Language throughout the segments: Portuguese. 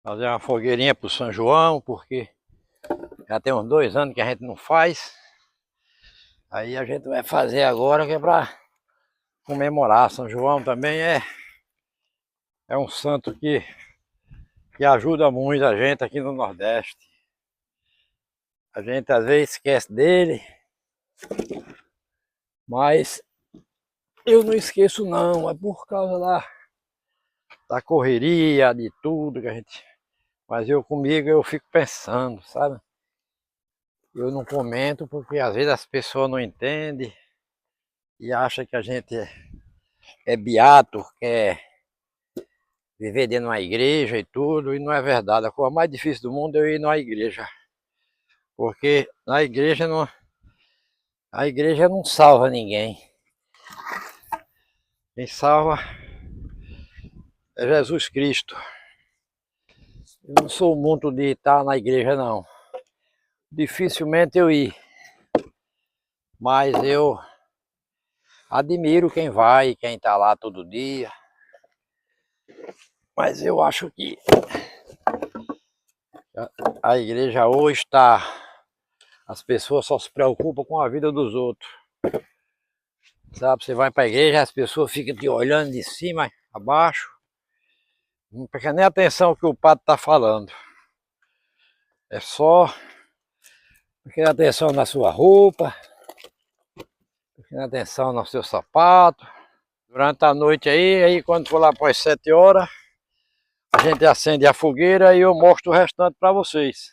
Fazer uma fogueirinha pro São João, porque já tem uns 2 anos que a gente não faz. Aí a gente vai fazer agora, que é pra comemorar. São João também é um santo que ajuda muito a gente aqui no Nordeste. A gente às vezes esquece dele, mas eu não esqueço não, é por causa da correria, de tudo que a gente... Mas comigo eu fico pensando, sabe? Eu não comento porque às vezes as pessoas não entendem e acham que a gente é beato, quer viver dentro de uma igreja e tudo, e não é verdade. A coisa mais difícil do mundo é eu ir numa igreja. Porque a igreja não salva ninguém. Quem salva é Jesus Cristo. Eu não sou muito de estar na igreja não. Dificilmente eu ir. Mas eu admiro quem vai, quem está lá todo dia. Mas eu acho que a igreja hoje está... As pessoas só se preocupam com a vida dos outros. Sabe, você vai para a igreja, as pessoas ficam te olhando de cima a baixo. Não presta nem atenção que o padre está falando. É só prestando atenção na sua roupa, prestando atenção no seu sapato. Durante a noite aí quando for lá para as 7 horas, a gente acende a fogueira e eu mostro o restante para vocês.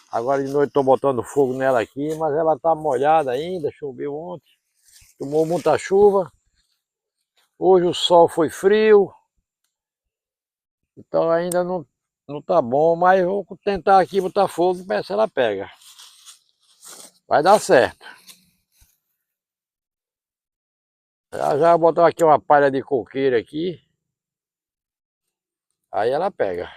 Agora de noite estou botando fogo nela aqui, mas ela está molhada ainda, choveu ontem. Tomou muita chuva. Hoje o sol foi frio. Então ainda não tá bom, mas vou tentar aqui botar fogo e ver se ela pega. Vai dar certo. Já vou botar aqui uma palha de coqueiro aqui. Aí ela pega.